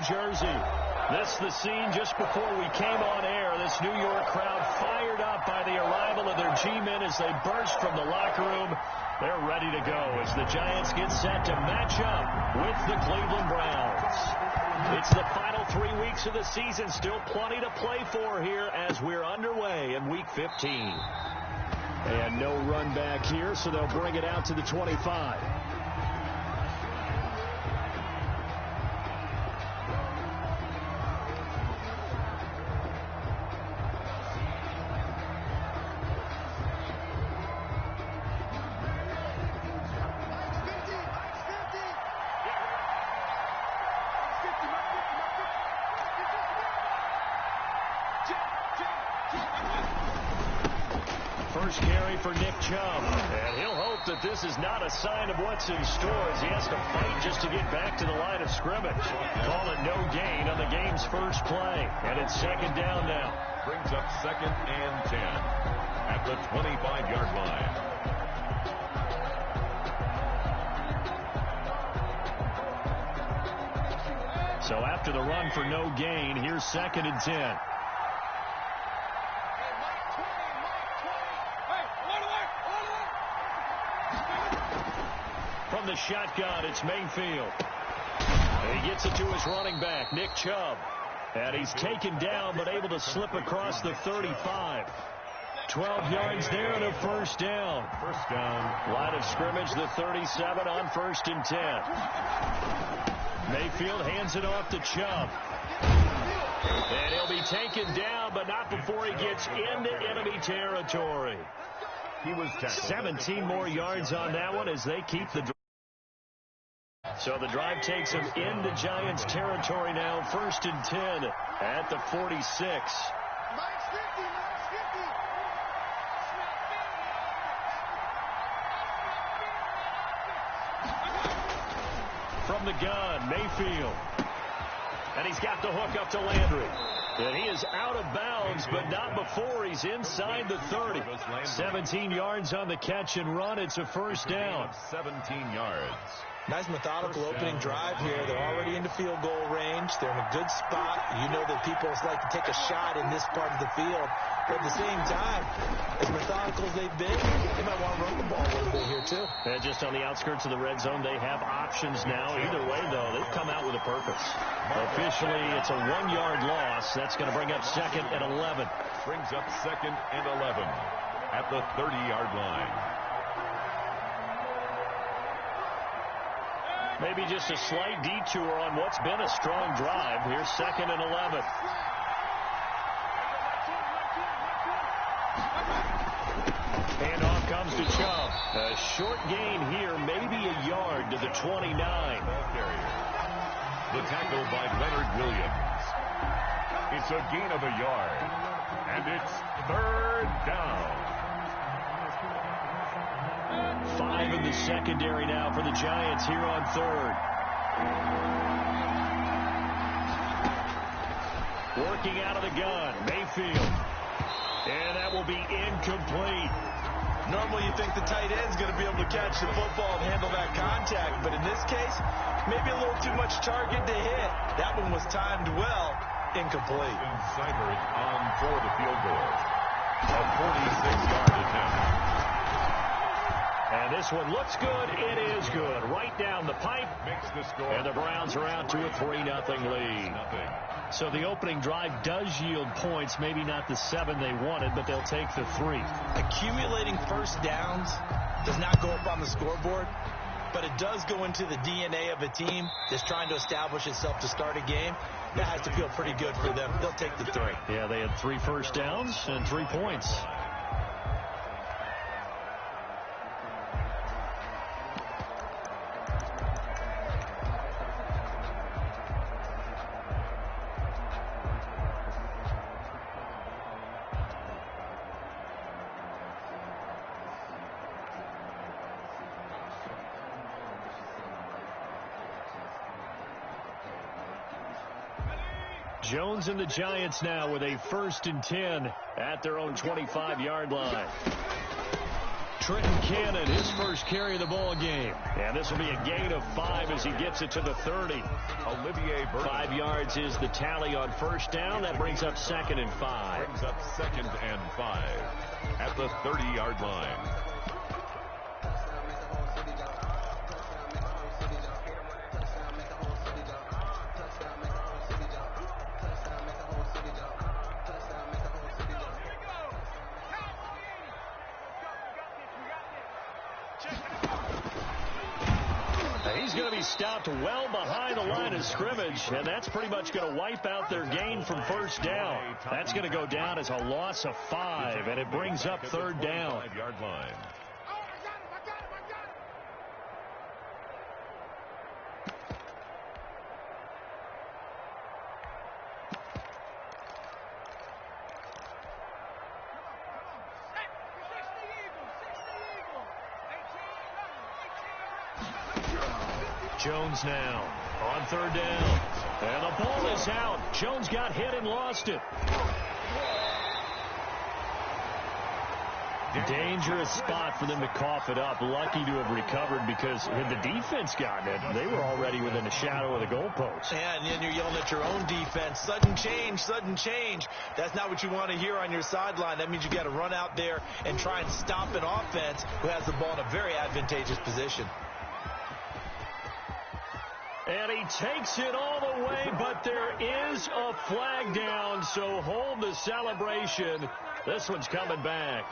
Jersey. This is the scene just before we came on air. This New York crowd fired up by the arrival of their G-men as they burst from the locker room. They're ready to go as the Giants get set to match up with the Cleveland Browns. It's the final 3 weeks of the season. Still plenty to play for here as we're underway in Week 15. And no run back here, so they'll bring it out to the 25. First carry for Nick Chubb. And he'll hope that this is not a sign of what's in store as he has to fight just to get back to the line of scrimmage. Call it no gain on the game's first play. And it's second down now. Brings up 2nd and 10 at the 25-yard line. So after the run for no gain, here's 2nd and 10. From the shotgun, it's Mayfield. And he gets it to his running back, Nick Chubb. And he's taken down but able to slip across the 35. 12 yards there and a first down. First down. Line of scrimmage, the 37 on 1st and 10. Mayfield hands it off to Chubb. And he'll be taken down, but not before he gets into enemy territory. He was tackled. 17 more yards on that one as they keep the drive. So the drive takes him into Giants territory now. 1st and 10 at the 46. From the gun, Mayfield. And he's got the hook up to Landry. And he is out of bounds, but not before he's inside the 30. 17 yards on the catch and run. It's a first down. 17 yards. Nice methodical opening drive here. They're already into field goal range. They're in a good spot. You know that people like to take a shot in this part of the field. But at the same time, as methodical as they've been, they might want to run the ball a little bit here, too. And just on the outskirts of the red zone, they have options now. Either way, though, they've come out with a purpose. Officially, it's a 1-yard loss. That's going to bring up 2nd and 11. Brings up 2nd and 11 at the 30-yard line. Maybe just a slight detour on what's been a strong drive. Here's 2nd and 11. And off comes to Chubb. A short gain here, maybe a yard to the 29. The tackle by Leonard Williams. It's a gain of a yard. And it's 3rd down. 5 in the secondary now for the Giants here on 3rd. Working out of the gun, Mayfield. And that will be incomplete. Normally you think the tight end's going to be able to catch the football and handle that contact. But in this case, maybe a little too much target to hit. That one was timed well. Incomplete. Seibert on for the field goal. A 46-yard attempt. And this one looks good. It is good. Right down the pipe. Makes the score. And the Browns are out to a 3-0 lead. So the opening drive does yield points. Maybe not the 7 they wanted, but they'll take the 3. Accumulating first downs does not go up on the scoreboard, but it does go into the DNA of a team that's trying to establish itself to start a game. That has to feel pretty good for them. They'll take the 3. Yeah, they had 3 first downs and 3 points. Jones and the Giants now with a 1st and 10 at their own 25-yard line. Trenton Cannon, his first carry of the ball game. And this will be a gain of 5 as he gets it to the 30. Olivier Vernon. 5 yards is the tally on first down. That brings up 2nd and 5. Brings up 2nd and 5 at the 30-yard line. He's going to be stopped well behind the line of scrimmage, and that's pretty much going to wipe out their gain from first down. That's going to go down as a loss of 5, and it brings up 3rd down. 5-yard line. Jones now on 3rd down. And the ball is out. Jones got hit and lost it. Dangerous spot for them to cough it up. Lucky to have recovered, because had the defense gotten it, they were already within a shadow of the goalpost. Yeah, and then you're yelling at your own defense. Sudden change, sudden change. That's not what you want to hear on your sideline. That means you got to run out there and try and stop an offense who has the ball in a very advantageous position. And he takes it all the way, but there is a flag down, so hold the celebration. This one's coming back.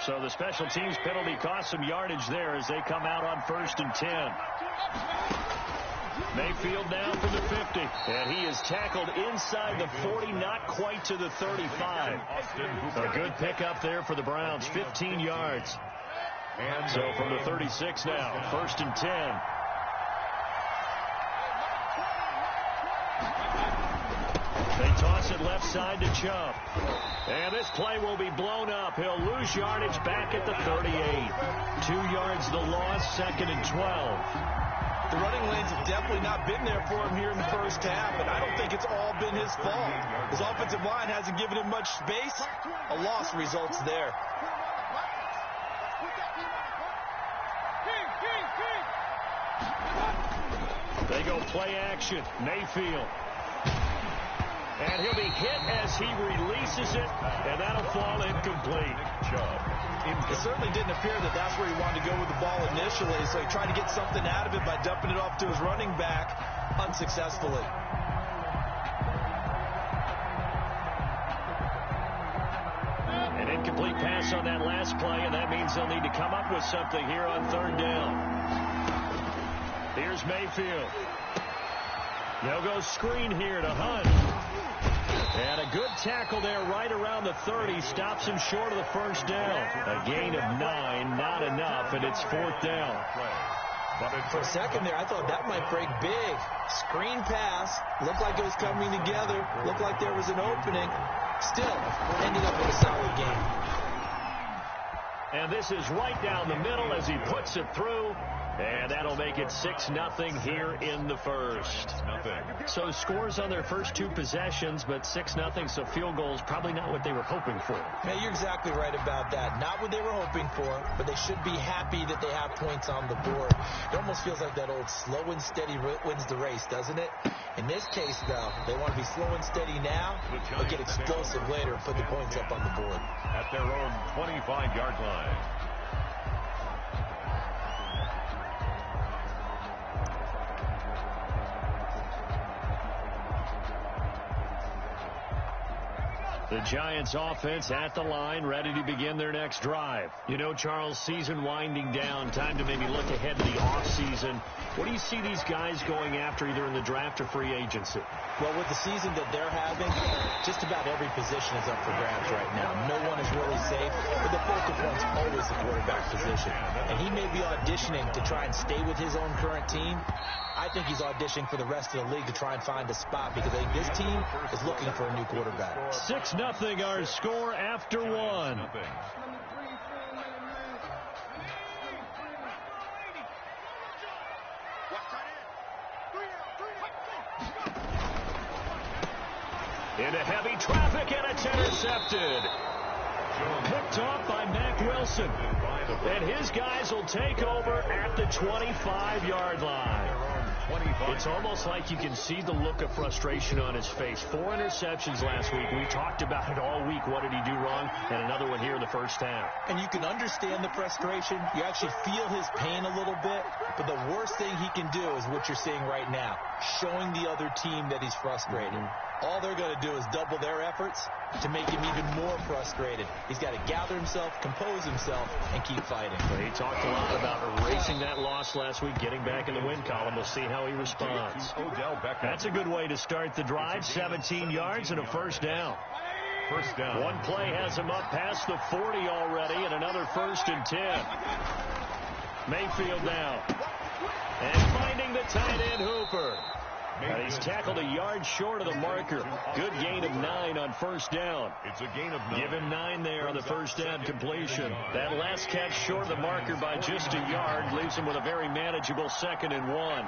So the special teams penalty cost some yardage there as they come out on 1st and 10. Mayfield now from the 50, and he is tackled inside the 40, not quite to the 35. A good pickup there for the Browns, 15 yards. And so from the 36 now, 1st and 10. They toss it left side to Chubb. And this play will be blown up. He'll lose yardage back at the 38. 2 yards the loss, 2nd and 12. The running lanes have definitely not been there for him here in the first half, and I don't think it's all been his fault. His offensive line hasn't given him much space. A loss results there. They go play action. Mayfield. And he'll be hit as he releases it, and that'll fall incomplete. It certainly didn't appear that that's where he wanted to go with the ball initially, so he tried to get something out of it by dumping it off to his running back unsuccessfully. An incomplete pass on that last play, and that means they'll need to come up with something here on 3rd down. Here's Mayfield. They'll go screen here to Hunt. And a good tackle there right around the 30. Stops him short of the first down. A gain of 9, not enough, and it's 4th down. For a second there, I thought that might break big. Screen pass. Looked like it was coming together. Looked like there was an opening. Still, ended up with a solid game. And this is right down the middle as he puts it through. And that'll make it 6-0 here in the first. So scores on their first 2 possessions, but 6-0, so field goals probably not what they were hoping for. Yeah, you're exactly right about that. Not what they were hoping for, but they should be happy that they have points on the board. It almost feels like that old slow and steady wins the race, doesn't it? In this case, though, they want to be slow and steady now, but get explosive later and put the points up on the board. At their own 25-yard line. The Giants offense at the line, ready to begin their next drive. You know, Charles, season winding down, time to maybe look ahead to the offseason. What do you see these guys going after either in the draft or free agency? Well, with the season that they're having, just about every position is up for grabs right now. No one is really safe, but the focal point's always the quarterback position. And he may be auditioning to try and stay with his own current team. I think he's auditioning for the rest of the league to try and find a spot because I think this team is looking for a new quarterback. 6-0 our score after 1. Into heavy traffic, and it's intercepted. Picked off by Mack Wilson. And his guys will take over at the 25-yard line. It's almost like you can see the look of frustration on his face. 4 interceptions last week. We talked about it all week. What did he do wrong? And another one here in the first half. And you can understand the frustration. You actually feel his pain a little bit. But the worst thing he can do is what you're seeing right now, showing the other team that he's frustrated. All they're going to do is double their efforts to make him even more frustrated. He's got to gather himself, compose himself, and keep fighting. He talked a lot about erasing that loss last week, getting back in the win column. We'll see how he responds. That's a good way to start the drive. 17 yards and a first down. First down. One play has him up past the 40 already, and another 1st and 10. Mayfield now. And finding the tight end, Hooper. And he's tackled a yard short of the marker. Good gain of 9 on first down. It's a gain of 9. Give him 9 there on the first down completion. That last catch short of the marker by just a yard leaves him with a very manageable 2nd and 1.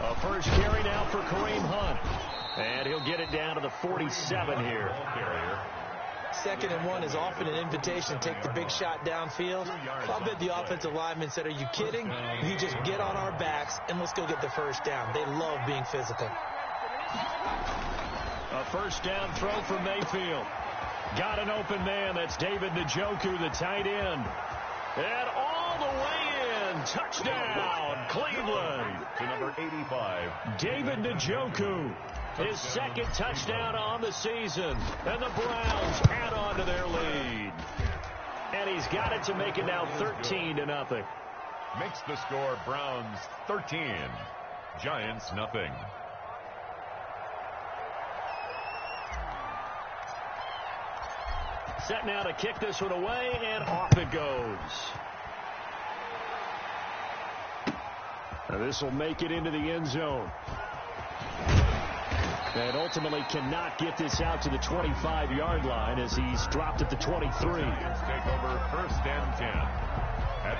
A first carry now for Kareem Hunt. And he'll get it down to the 47 here. 2nd and 1 is often an invitation to take the big shot downfield. I'll bet the offensive lineman said, are you kidding? You just get on our backs and let's go get the first down. They love being physical. A first down throw for Mayfield. Got an open man. That's David Njoku, the tight end. And all the way in. Touchdown, Cleveland. To number 85. David Njoku. His 2nd touchdown on the season. And the Browns add on to their lead. And he's got it to make it now 13-0. Makes the score Browns 13. Giants nothing. Set now to kick this one away, and off it goes. Now this will make it into the end zone. And ultimately cannot get this out to the 25-yard line as he's dropped at the 23. Take over 1st and 10.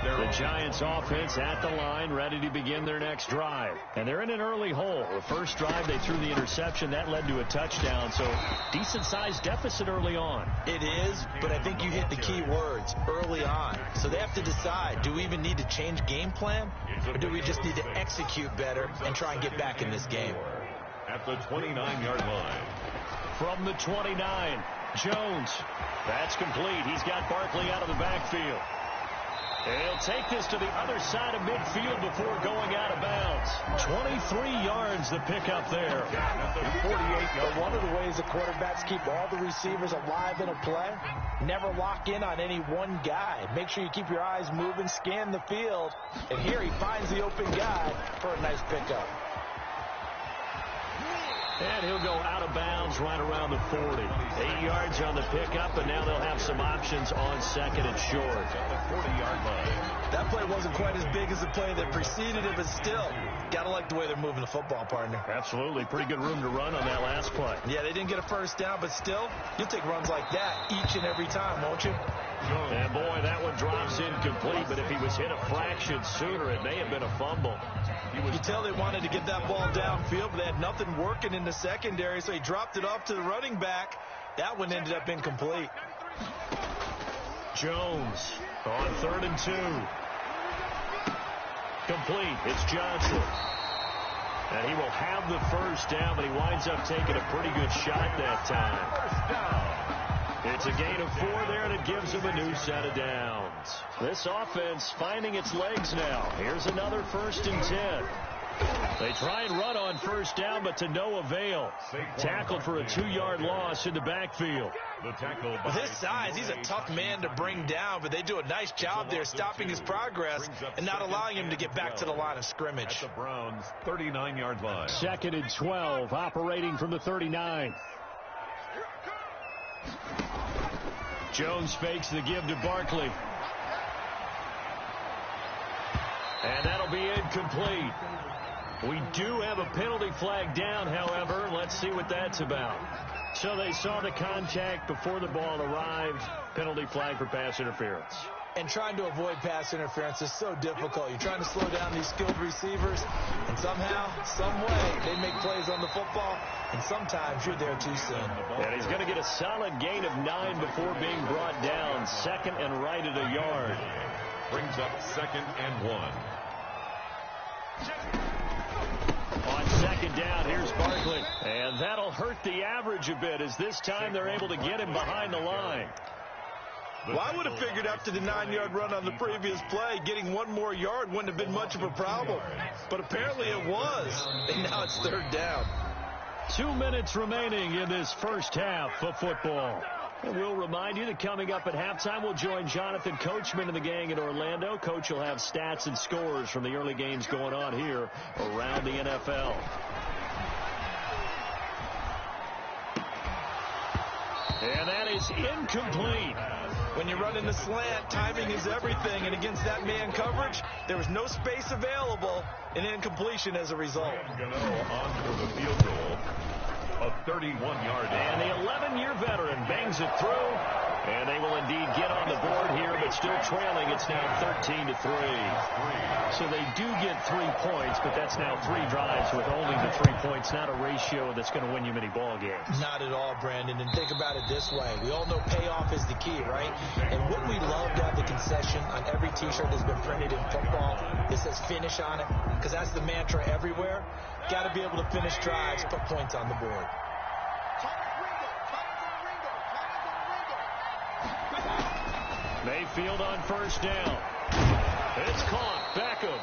The Giants offense at the line, ready to begin their next drive. And they're in an early hole. The first drive, they threw the interception. That led to a touchdown, so decent-sized deficit early on. It is, but I think you hit the key words, early on. So they have to decide, do we even need to change game plan? Or do we just need to execute better and try and get back in this game? At the 29-yard line. From the 29, Jones. That's complete. He's got Barkley out of the backfield. He'll take this to the other side of midfield before going out of bounds. 23 yards the pickup there. 48. One of the ways the quarterbacks keep all the receivers alive in a play, never lock in on any one guy. Make sure you keep your eyes moving, scan the field. And here he finds the open guy for a nice pickup. And he'll go out of bounds right around the 40. 8 yards on the pickup, and now they'll have some options on 2nd and short. At the 40-yard line. That play wasn't quite as big as the play that preceded it, but still, got to like the way they're moving the football, partner. Absolutely. Pretty good room to run on that last play. Yeah, they didn't get a first down, but still, you'll take runs like that each and every time, won't you? And boy, that one drops incomplete, but if he was hit a fraction sooner, it may have been a fumble. You could tell they wanted to get that ball downfield, but they had nothing working in the secondary, so he dropped it off to the running back. That one ended up incomplete. Jones on 3rd and 2. Complete. It's Johnson. And he will have the first down, but he winds up taking a pretty good shot that time. First down. It's a gain of 4 there, and it gives him a new set of downs. This offense finding its legs now. Here's another 1st and 10. They try and run on first down, but to no avail. Tackled for a 2-yard loss in the backfield. The tackle With his size, he's a tough man to bring down, but they do a nice job there stopping his progress and not allowing him to get back to the line of scrimmage. At the Browns' 39-yard line. 2nd and 12, operating from the 39. Jones fakes the give to Barkley. And that'll be incomplete. We do have a penalty flag down, however. Let's see what that's about. So they saw the contact before the ball arrived. Penalty flag for pass interference. And trying to avoid pass interference is so difficult. You're trying to slow down these skilled receivers, and somehow, some way, they make plays on the football, and sometimes you're there too soon. And he's going to get a solid gain of 9 before being brought down. Second and right at a yard. Brings up 2nd and 1. On second down, here's Barkley. And that'll hurt the average a bit, as this time they're able to get him behind the line. Well, I would have figured after the 9-yard run on the previous play, getting 1 more yard wouldn't have been much of a problem. But apparently it was. And now it's 3rd down. 2 minutes remaining in this first half of football. And we'll remind you that coming up at halftime, we'll join Jonathan Coachman and the gang in Orlando. Coach will have stats and scores from the early games going on here around the NFL. And that is incomplete. When you run in the slant, timing is everything. And against that man coverage, there was no space available, and incompletion as a result. Gano on for the field goal. A 31-yard. And the 11-year veteran bangs it through. And they will indeed get on the board here, but still trailing. It's now 13-3. So they do get 3 points, but that's now 3 drives with only the 3 points. Not a ratio that's going to win you many ball games. Not at all, Brandon. And think about it this way. We all know payoff is the key, right? And wouldn't we love to have the concession on every T-shirt that's been printed in football that says finish on it? Because that's the mantra everywhere. Got to be able to finish drives, put points on the board. Mayfield on first down. It's caught. Beckham.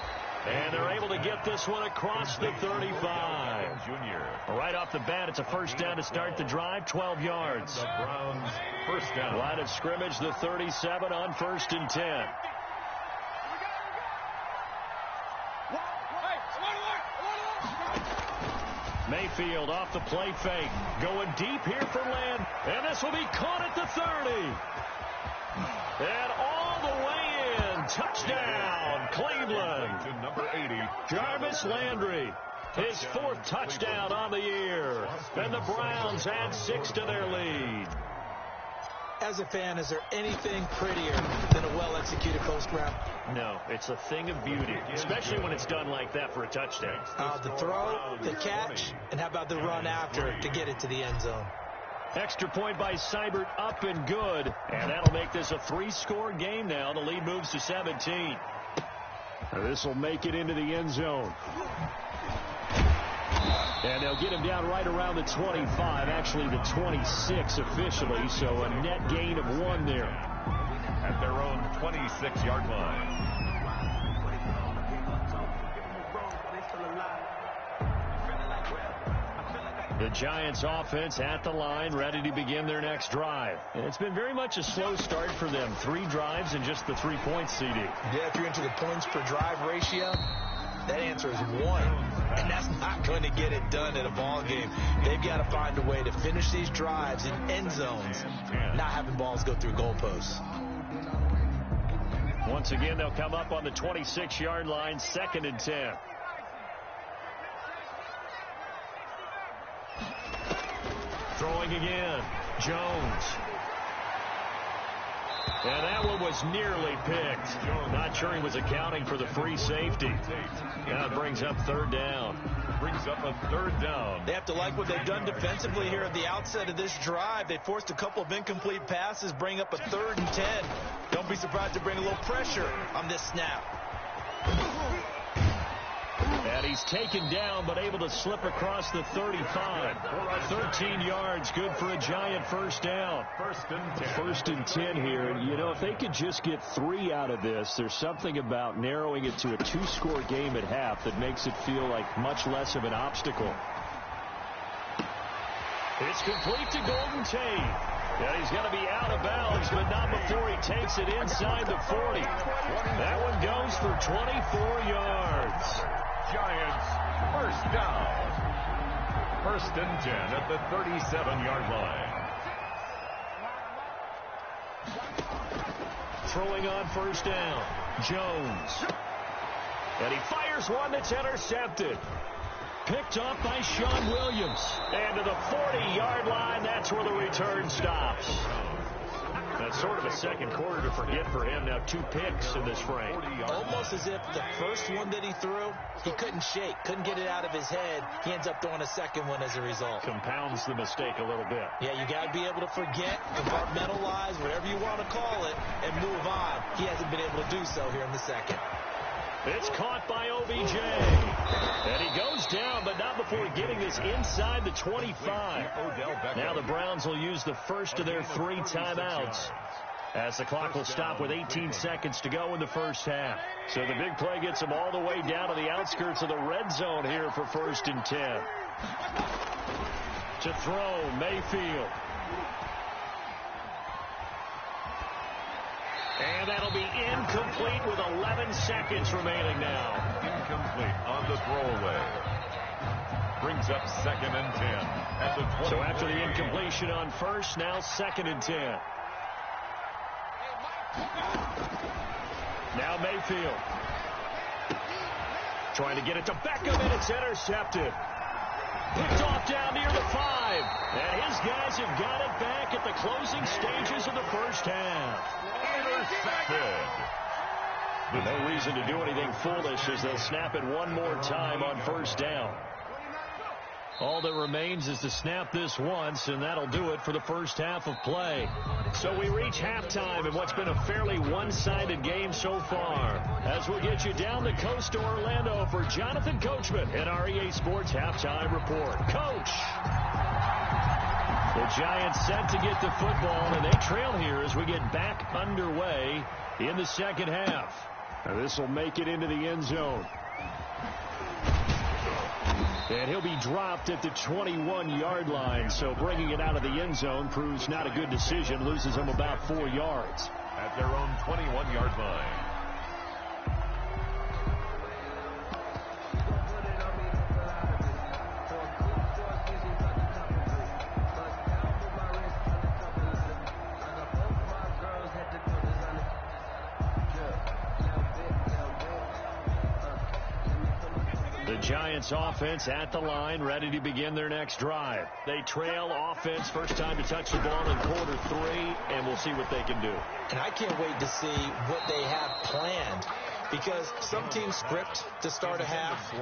And they're able to get this one across the 35. Junior. Right off the bat, it's a first down to start the drive, 12 yards. The Browns first down. Line of scrimmage, the 37 on 1st and 10. Mayfield off the play fake. Going deep here for Land. And this will be caught at the 30. And all the way in. Touchdown, Cleveland. To number 80. Jarvis Landry. His 4th touchdown on the year. And the Browns add 6 to their lead. As a fan, is there anything prettier than a well-executed post route? No, it's a thing of beauty, especially when it's done like that for a touchdown. The throw, the catch, and how about the run after to get it to the end zone? Extra point by Seibert, up and good. And that'll make this a 3-score game now. The lead moves to 17. This will make it into the end zone. And they'll get him down right around the 25, actually the 26 officially, so a net gain of 1 there. At their own 26-yard line. The Giants offense at the line, ready to begin their next drive. And it's been very much a slow start for them. 3 drives and just the 3 points, CD. Yeah, if you're into the points per drive ratio, that answer is 1. And that's not going to get it done in a ball game. They've got to find a way to finish these drives in end zones, not having balls go through goalposts. Once again, they'll come up on the 26-yard line, 2nd and 10. Throwing again, Jones. And that one was nearly picked. Not sure he was accounting for the free safety. Now it brings up 3rd down. Brings up a 3rd down. They have to like what they've done defensively here at the outset of this drive. They forced a couple of incomplete passes, bring up a 3rd and 10. Don't be surprised to bring a little pressure on this snap. And he's taken down, but able to slip across the 35. 13 yards, good for a Giant first down. 1st and 10 here. You know, if they could just get 3 out of this, there's something about narrowing it to a 2-score game at half that makes it feel like much less of an obstacle. It's complete to Golden Tate. Yeah, he's going to be out of bounds, but not before he takes it inside the 40. That one goes for 24 yards. Giants first down. 1st and 10 at the 37-yard line. Throwing on first down, Jones. And he fires one that's intercepted. Picked up by Sean Williams. And to the 40-yard line, that's where the return stops. That's sort of a second quarter to forget for him. Now 2 picks in this frame. Almost as if the first one that he threw, he couldn't shake, couldn't get it out of his head. He ends up throwing a second one as a result. Compounds the mistake a little bit. Yeah, you got to be able to forget, compartmentalize, whatever you want to call it, and move on. He hasn't been able to do so here in the second. It's caught by OBJ. And he goes down, but not before getting this inside the 25. Now the Browns will use the first of their 3 timeouts, as the clock will stop with 18 seconds to go in the first half. So the big play gets them all the way down to the outskirts of the red zone here for 1st and 10. To throw, Mayfield. And that'll be incomplete with 11 seconds remaining now. Incomplete on the throwaway. Brings up 2nd and 10. At the so after the incompletion on first, now 2nd and 10. Now Mayfield. Trying to get it to Beckham, and it's intercepted. Picked off down near the 5. And his guys have got it back at the closing stages of the first half. Intercepted. No reason to do anything foolish as they'll snap it one more time on 1st down. All that remains is to snap this once, and that'll do it for the first half of play. So we reach halftime in what's been a fairly one-sided game so far. As we'll get you down the coast to Orlando for Jonathan Coachman at our EA Sports Halftime Report. Coach! The Giants set to get the football, and they trail here as we get back underway in the second half. Now this will make it into the end zone. And he'll be dropped at the 21-yard line, so bringing it out of the end zone proves not a good decision. Loses him about 4 yards. At their own 21-yard line. Giants offense at the line, ready to begin their next drive. They trail offense, first time to touch the ball in quarter 3, and we'll see what they can do. And I can't wait to see what they have planned, because some teams script to start a half.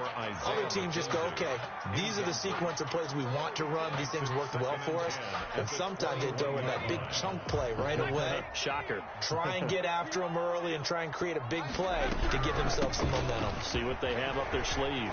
Other teams just go, okay, these are the sequence of plays we want to run. These things worked well for us. And sometimes they throw in that big chunk play right away. Shocker. Try and get after them early and try and create a big play to give themselves some momentum. See what they have up their sleeve.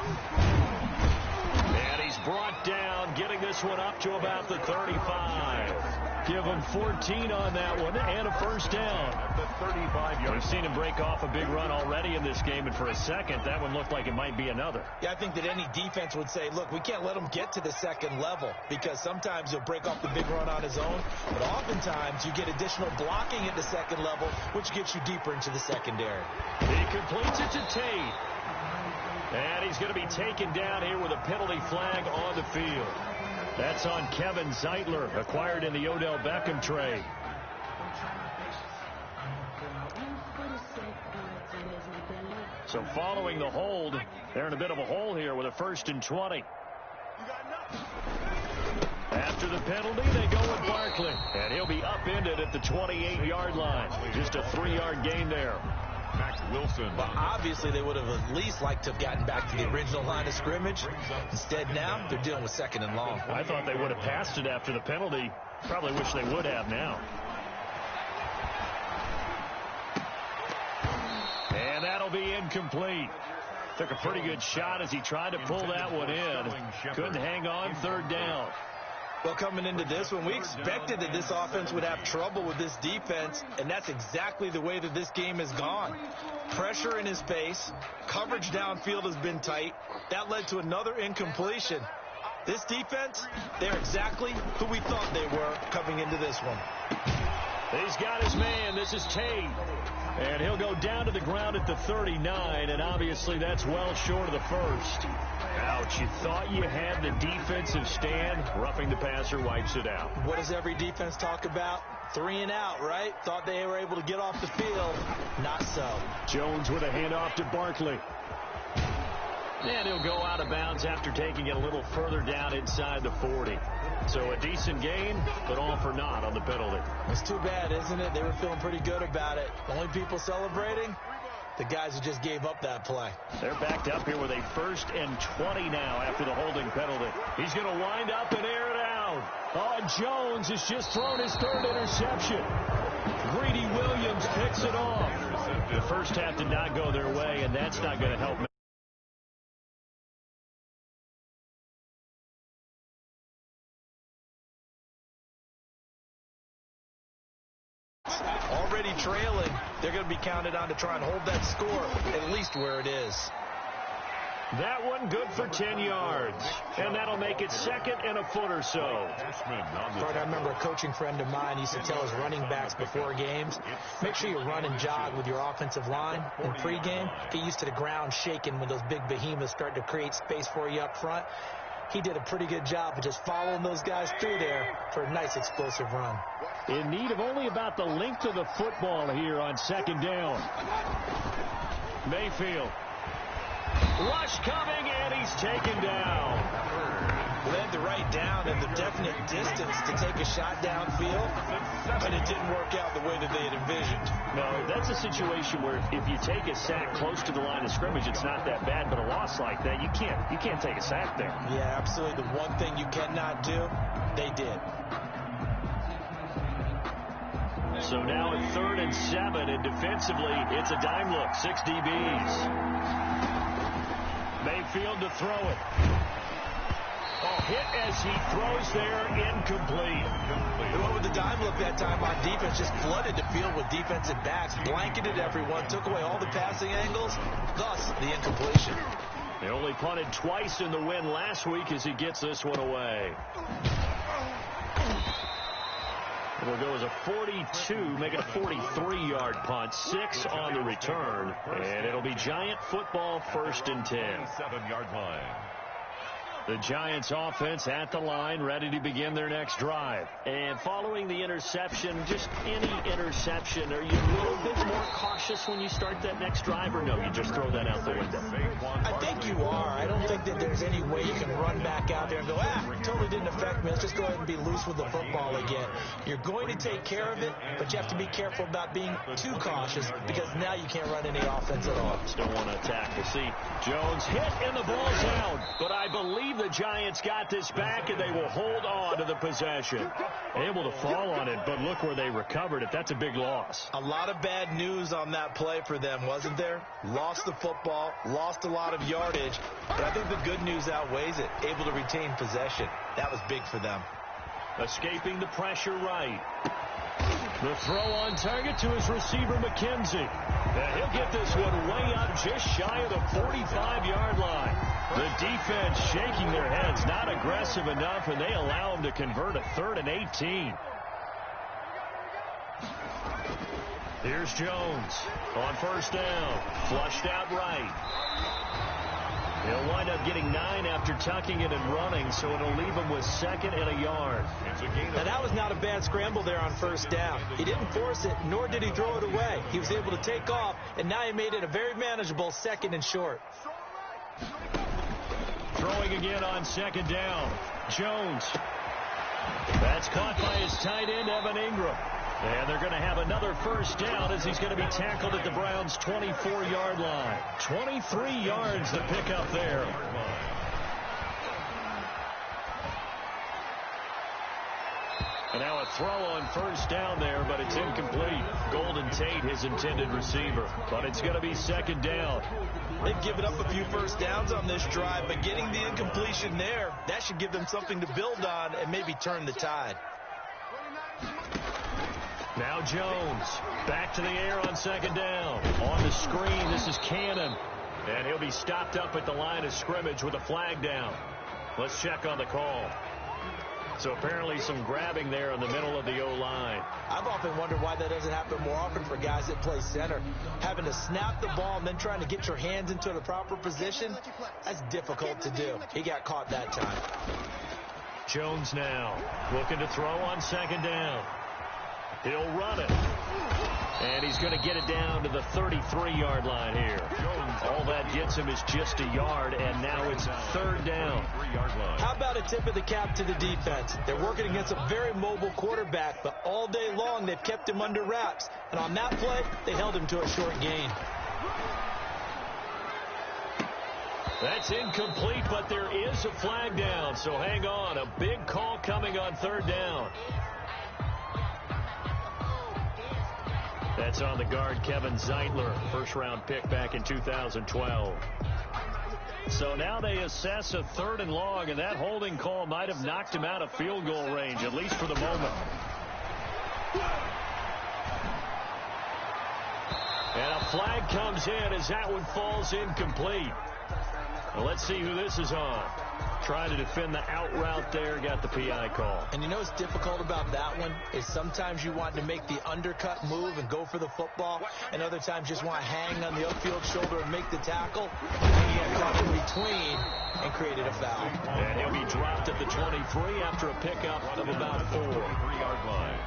And he's brought down, getting this one up to about the 35. Give him 14 on that one and a first down. At the 35-yard. We've seen him break off a big run already in this game, and for a second, that one looked like it might be another. Yeah, I think that any defense would say, look, we can't let him get to the second level, because sometimes he'll break off the big run on his own, but oftentimes you get additional blocking at the second level, which gets you deeper into the secondary. He completes it to Tate. And he's going to be taken down here with a penalty flag on the field. That's on Kevin Zeitler, acquired in the Odell Beckham trade. So following the hold, they're in a bit of a hole here with a 1st and 20. After the penalty, they go with Barkley. And he'll be upended at the 28-yard line. Just a 3-yard gain there. Max Wilson. Well, obviously, they would have at least liked to have gotten back to the original line of scrimmage. Instead, now, they're dealing with 2nd and long. I thought they would have passed it after the penalty. Probably wish they would have now. And that'll be incomplete. Took a pretty good shot as he tried to pull that one in. Couldn't hang on 3rd down. Well, coming into this one, we expected that this offense would have trouble with this defense, and that's exactly the way that this game has gone. Pressure in his face, coverage downfield has been tight. That led to another incompletion. This defense, they're exactly who we thought they were coming into this one. He's got his man. This is Tate. And he'll go down to the ground at the 39, and obviously that's well short of the first. Ouch, you thought you had the defensive stand. Roughing the passer wipes it out. What does every defense talk about? 3 and out, right? Thought they were able to get off the field. Not so. Jones with a handoff to Barkley. And he'll go out of bounds after taking it a little further down inside the 40. So a decent gain, but all for naught on the penalty. It's too bad, isn't it? They were feeling pretty good about it. The only people celebrating, the guys who just gave up that play. They're backed up here with a 1st and 20 now after the holding penalty. He's going to wind up and air it out. Oh, Jones has just thrown his 3rd interception. Greedy Williams picks it off. The first half did not go their way, and that's not going to help. Already trailing, they're going to be counted on to try and hold that score at least where it is. That one good for 10 yards, and that'll make it 2nd and a foot or so. I remember a coaching friend of mine used to tell his running backs before games, make sure you run and jog with your offensive line in pregame. Get used to the ground shaking when those big behemoths start to create space for you up front. He did a pretty good job of just following those guys through there for a nice explosive run. In need of only about the length of the football here on 2nd down. Mayfield. Rush coming, and he's taken down. Led the right down in the definite distance to take a shot downfield, but it didn't work out the way that they had envisioned. No, that's a situation where if you take a sack close to the line of scrimmage, it's not that bad, but a loss like that, you can't take a sack there. Yeah, absolutely. The one thing you cannot do, they did. So now at 3rd and 7, and defensively, it's a dime look, 6 DBs. Mayfield to throw it. Oh, hit as he throws there, incomplete. And what with the dime look that time on defense, just flooded the field with defensive backs, blanketed everyone, took away all the passing angles, thus the incompletion. They only punted twice in the win last week as he gets this one away. It'll go as a 42, make it a 43-yard punt, 6 on the return, and it'll be Giant football 1st and 10. 7-yard line. The Giants offense at the line, ready to begin their next drive. And following the interception, just any interception, are you a little bit more cautious when you start that next drive, or no, you just throw that out the window? I think you are. I don't think that there's any way you can run back out there and go, totally didn't affect me. Let's just go ahead and be loose with the football again. You're going to take care of it, but you have to be careful about being too cautious because now you can't run any offense at all. Just don't want to attack. We'll see Jones hit and the ball's out, but I believe the Giants got this back and they will hold on to the possession. Able to fall on it, but look where they recovered it. That's a big loss. A lot of bad news on that play for them, wasn't there? Lost the football, lost a lot of yardage, but I think the good news outweighs it. Able to retain possession. That was big for them. Escaping the pressure right. The throw on target to his receiver, McKenzie. And he'll get this one way up just shy of the 45-yard line. The defense shaking their heads, not aggressive enough, and they allow him to convert a 3rd and 18. Here's Jones on 1st down. Flushed out right. He'll wind up getting 9 after tucking it and running, so it'll leave him with 2nd and a yard. Now, that was not a bad scramble there on 1st down. He didn't force it, nor did he throw it away. He was able to take off, and now he made it a very manageable 2nd and short. Throwing again on 2nd down. Jones. That's caught by his tight end, Evan Ingram. And they're going to have another 1st down as he's going to be tackled at the Browns' 24-yard line. 23 yards to pick up there. And now a throw on 1st down there, but it's incomplete. Golden Tate, his intended receiver. But it's going to be 2nd down. They've given up a few 1st downs on this drive, but getting the incompletion there, that should give them something to build on and maybe turn the tide. Now Jones, back to the air on 2nd down. On the screen, this is Cannon. And he'll be stopped up at the line of scrimmage with a flag down. Let's check on the call. So apparently some grabbing there in the middle of the O-line. I've often wondered why that doesn't happen more often for guys that play center. Having to snap the ball and then trying to get your hands into the proper position, that's difficult to do. He got caught that time. Jones now looking to throw on 2nd down. He'll run it. And he's going to get it down to the 33-yard line here. All that gets him is just a yard, and now it's third down. How about a tip of the cap to the defense? They're working against a very mobile quarterback, but all day long they've kept him under wraps. And on that play, they held him to a short gain. That's incomplete, but there is a flag down, so hang on. A big call coming on third down. That's on the guard, Kevin Zeitler, first-round pick back in 2012. So now they assess a 3rd and long, and that holding call might have knocked him out of field goal range, at least for the moment. And a flag comes in as that one falls incomplete. Well, let's see who this is on. Trying to defend the out route there, got the PI call. And you know what's difficult about that one is sometimes you want to make the undercut move and go for the football, and other times just want to hang on the upfield shoulder and make the tackle. And he got caught in between and created a foul. And he'll be dropped at the 23 after a pickup of about 4. 3-yard line.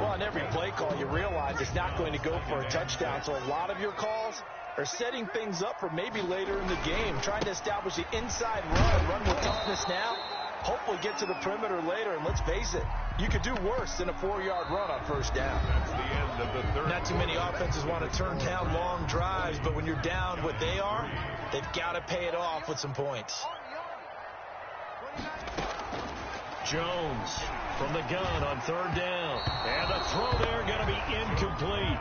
Well, on every play call, you realize it's not going to go for a touchdown, so a lot of your calls are setting things up for maybe later in the game, trying to establish the inside run with toughness now, hopefully get to the perimeter later, and let's face it, you could do worse than a 4-yard run on first down. That's the end of the third. Not too many offenses want to turn down long drives, but when you're down what they are, they've got to pay it off with some points. Jones from the gun on third down. And the throw there going to be incomplete.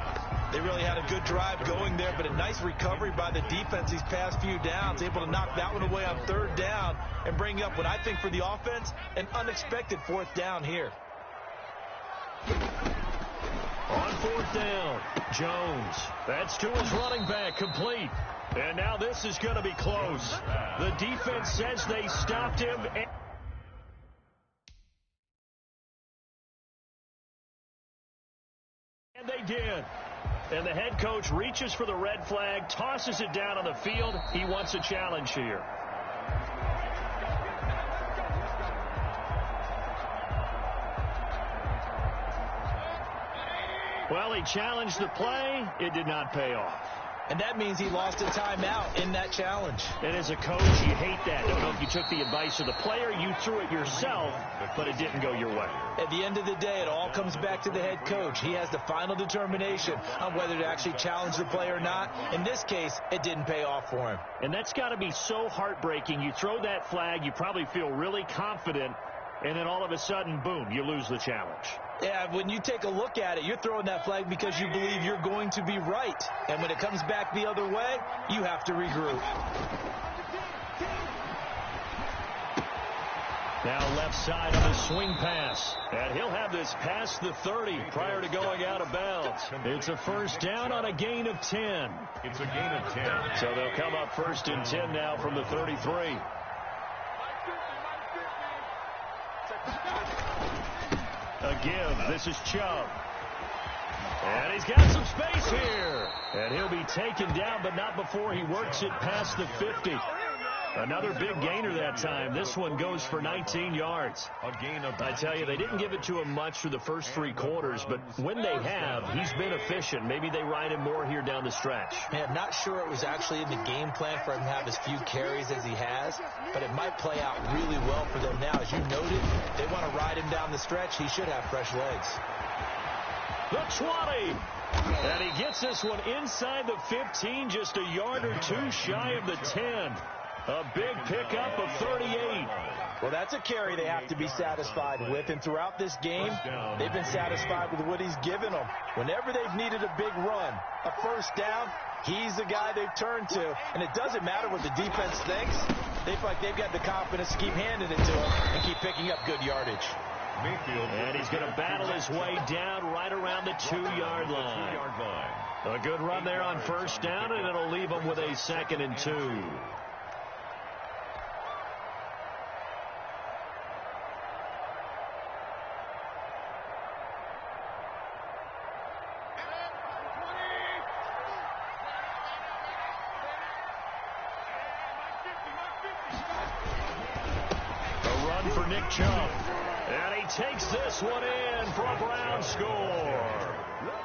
They really had a good drive going there, but a nice recovery by the defense these past few downs, able to knock that one away on third down and bring up what I think for the offense, an unexpected 4th down here. On 4th down, Jones. That's to his running back, complete. And now this is going to be close. The defense says they stopped him. And they did. And the head coach reaches for the red flag, tosses it down on the field. He wants a challenge here. Well, he challenged the play. It did not pay off. And that means he lost a timeout in that challenge. And as a coach, you hate that. Don't know if you took the advice of the player. You threw it yourself, but it didn't go your way. At the end of the day, it all comes back to the head coach. He has the final determination on whether to actually challenge the play or not. In this case, it didn't pay off for him. And that's got to be so heartbreaking. You throw that flag, you probably feel really confident, and then all of a sudden, boom, you lose the challenge. Yeah, when you take a look at it, you're throwing that flag because you believe you're going to be right. And when it comes back the other way, you have to regroup. Now left side on the swing pass. And he'll have this past the 30 prior to going out of bounds. It's a first down on a gain of 10. It's a gain of 10. So they'll come up 1st and 10 now from the 33. A give. This is Chubb. And he's got some space here. And he'll be taken down, but not before he works it past the 50. Another big gainer that time. This one goes for 19 yards. A gain of, I tell you, they didn't give it to him much through the first 3 quarters, but when they have, he's been efficient. Maybe they ride him more here down the stretch. Man, I'm not sure it was actually in the game plan for him to have as few carries as he has, but it might play out really well for them now. As you noted, they want to ride him down the stretch. He should have fresh legs. The 20. And he gets this one inside the 15, just a yard or 2 shy of the 10. A big pickup of 38. Well, that's a carry they have to be satisfied with. And throughout this game, they've been satisfied with what he's given them. Whenever they've needed a big run, a first down, he's the guy they've turned to. And it doesn't matter what the defense thinks. They feel like they've got the confidence to keep handing it to him and keep picking up good yardage. Mayfield. And he's going to battle his way down right around the 2-yard line. A good run there on first down, and it'll leave him with a 2nd and 2. For Nick Chubb. And he takes this one in for a Brown score.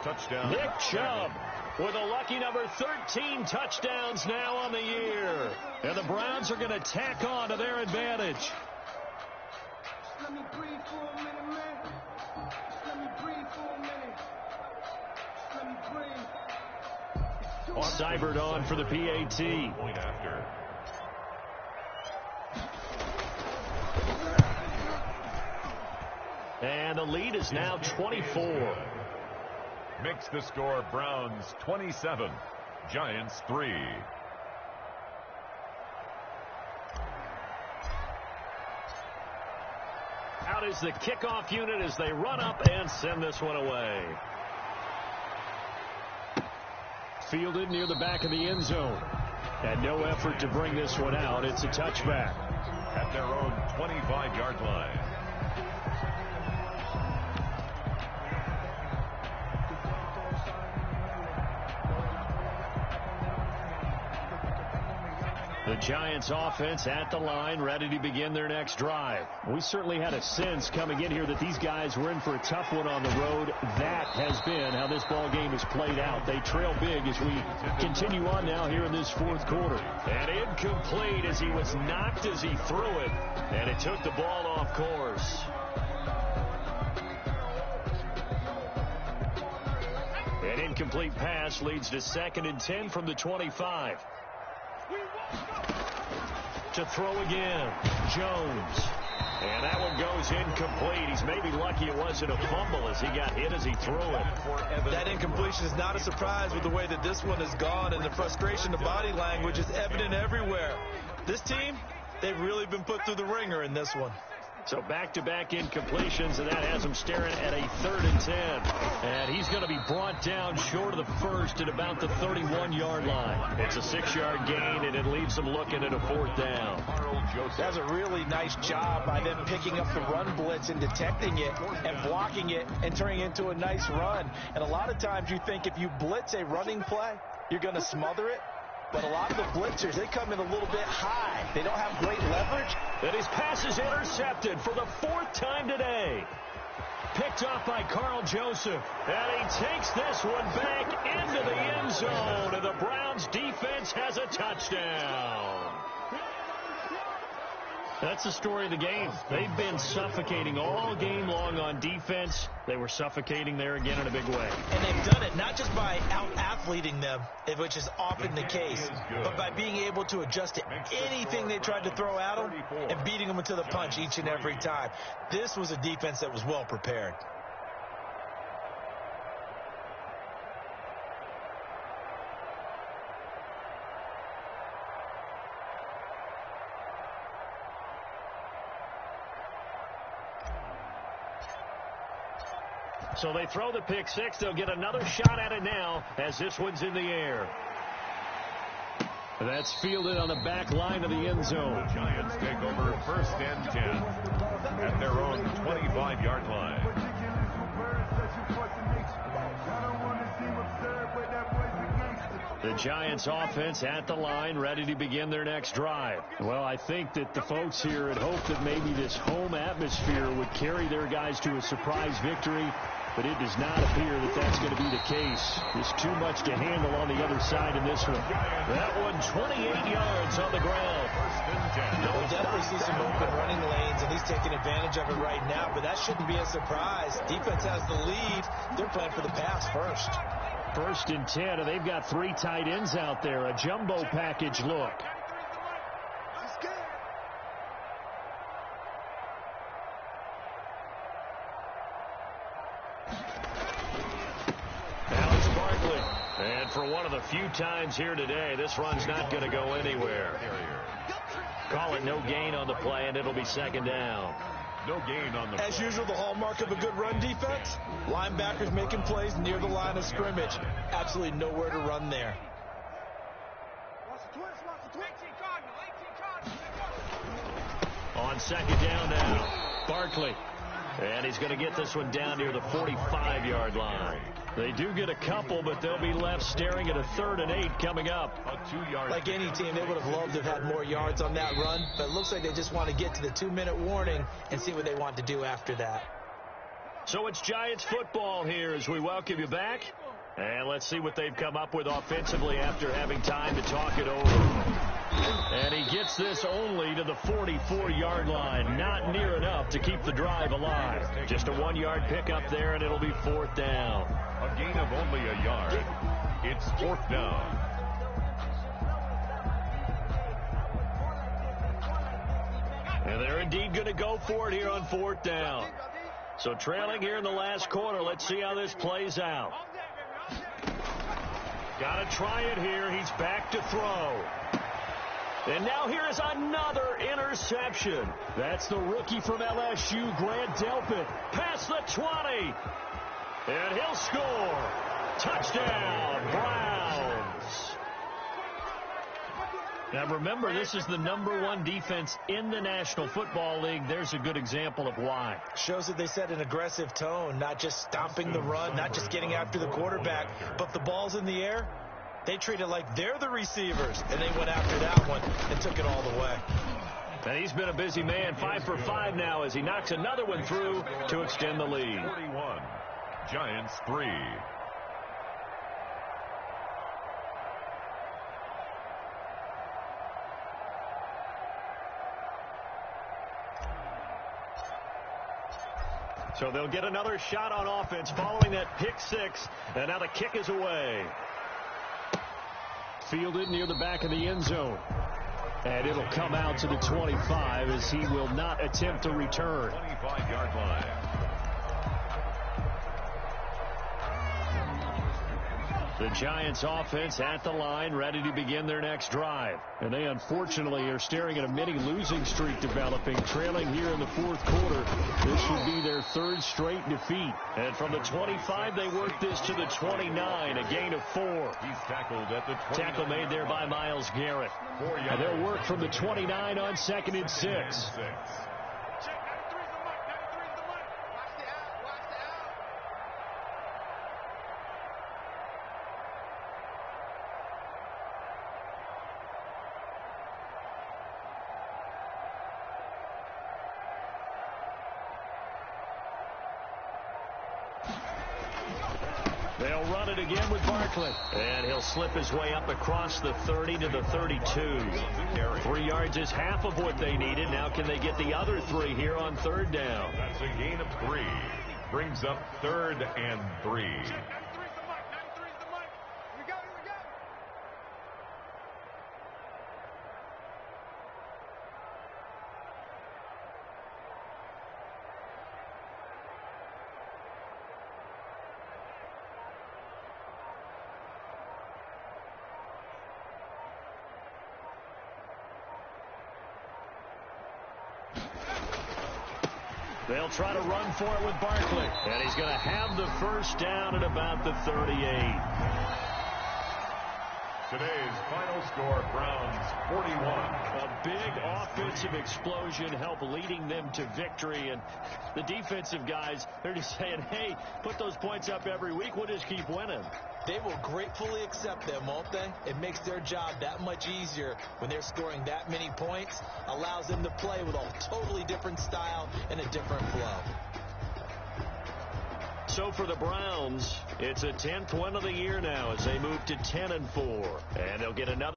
Touchdown. Nick Chubb with a lucky number 13 touchdowns now on the year. And the Browns are going to tack on to their advantage. Let me breathe for a minute, man. Let me breathe for a minute. Let me breathe. Seibert on for the PAT. Point after. And the lead is now 24. Makes the score Browns 27, Giants 3. Out is the kickoff unit as they run up and send this one away. Fielded near the back of the end zone. And no effort to bring this one out. It's a touchback. At their own 25-yard line. The Giants offense at the line, ready to begin their next drive. We certainly had a sense coming in here that these guys were in for a tough one on the road. That has been how this ball game has played out. They trail big as we continue on now here in this fourth quarter. And incomplete as he was knocked as he threw it. And it took the ball off course. An incomplete pass leads to 2nd and 10 from the 25. To throw again, Jones. And that one goes incomplete. He's maybe lucky it wasn't a fumble as he got hit as he threw it. That incompletion is not a surprise with the way that this one has gone, and the frustration, the body language is evident everywhere. This team, they've really been put through the ringer in this one. So back-to-back incompletions, and that has him staring at a 3rd and 10. And he's going to be brought down short of the first at about the 31-yard line. It's a 6-yard gain, and it leaves him looking at a 4th down. That's a really nice job by them picking up the run blitz and detecting it and blocking it and turning it into a nice run. And a lot of times you think if you blitz a running play, you're going to smother it. But a lot of the blitzers, they come in a little bit high. They don't have great leverage. And his pass is intercepted for the 4th time today. Picked off by Carl Joseph. And he takes this one back into the end zone. And the Browns defense has a touchdown. That's the story of the game. They've been suffocating all game long on defense. They were suffocating there again in a big way. And they've done it not just by out-athleting them, which is often the case, but by being able to adjust to anything they tried to throw at them and beating them into the punch each and every time. This was a defense that was well prepared. So they throw the pick six. They'll get another shot at it now as this one's in the air. That's fielded on the back line of the end zone. The Giants take over 1st and 10 at their own 25-yard line. The Giants offense at the line, ready to begin their next drive. Well, I think that the folks here had hoped that maybe this home atmosphere would carry their guys to a surprise victory, but it does not appear that that's going to be the case. There's too much to handle on the other side in this one. That one 28 yards on the ground. We'll definitely see some open running lanes, and he's taking advantage of it right now, but that shouldn't be a surprise. Defense has the lead. They're playing for the pass first. 1st and 10, and they've got 3 tight ends out there. A jumbo package look. Alex Barkley. And for one of the few times here today, this run's not going to go anywhere. Call it no gain on the play, and it'll be 2nd down. No gain on the As play. usual, the hallmark of a good run defense, linebackers making plays near the line of scrimmage. Absolutely nowhere to run there. On 2nd down now, Barkley. And he's going to get this one down near the 45-yard line. They do get a couple, but they'll be left staring at a 3rd and 8 coming up. A 2-yard. Like any team, they would have loved to have had more yards on that run, but it looks like they just want to get to the 2-minute warning and see what they want to do after that. So it's Giants football here as we welcome you back. And let's see what they've come up with offensively after having time to talk it over. And he gets this only to the 44-yard line. Not near enough to keep the drive alive. Just a 1-yard pickup there, and it'll be 4th down. A gain of only a yard. It's 4th down. And they're indeed going to go for it here on 4th down. So trailing here in the last quarter. Let's see how this plays out. Got to try it here. He's back to throw. And now here is another interception. That's the rookie from LSU, Grant Delpit. Past the 20. And he'll score. Touchdown, Browns. Now remember, this is the #1 defense in the National Football League. There's a good example of why. Shows that they set an aggressive tone, not just stopping the run, not just getting after the quarterback, but the ball's in the air. They treat it like they're the receivers, and they went after that one and took it all the way. And he's been a busy man, 5 for 5 now as he knocks another one through to extend the lead. 41, Giants 3. So they'll get another shot on offense following that pick 6, and now the kick is away. Fielded near the back of the end zone. And it'll come out to the 25 as he will not attempt to return. 25-yard line. The Giants offense at the line, ready to begin their next drive. And they unfortunately are staring at a mini losing streak developing, trailing here in the 4th quarter. This should be their 3rd straight defeat. And from the 25, they work this to the 29, a gain of 4. He's tackled at the 29. Tackle made there by Myles Garrett. And they'll work from the 29 on 2nd and 6. They'll run it again with Barkley. And he'll slip his way up across the 30 to the 32. 3 yards is half of what they needed. Now can they get the other 3 here on 3rd down? That's a gain of 3. Brings up 3rd and 3. They'll try to run for it with Barkley. And he's going to have the 1st down at about the 38. Today's final score, Browns 41. A big offensive explosion helped leading them to victory. And the defensive guys, they're just saying, hey, put those points up every week. We'll just keep winning. They will gratefully accept them, won't they? It makes their job that much easier when they're scoring that many points. Allows them to play with a totally different style and a different flow. So for the Browns, it's a 10th win of the year now as they move to 10-4. And they'll get another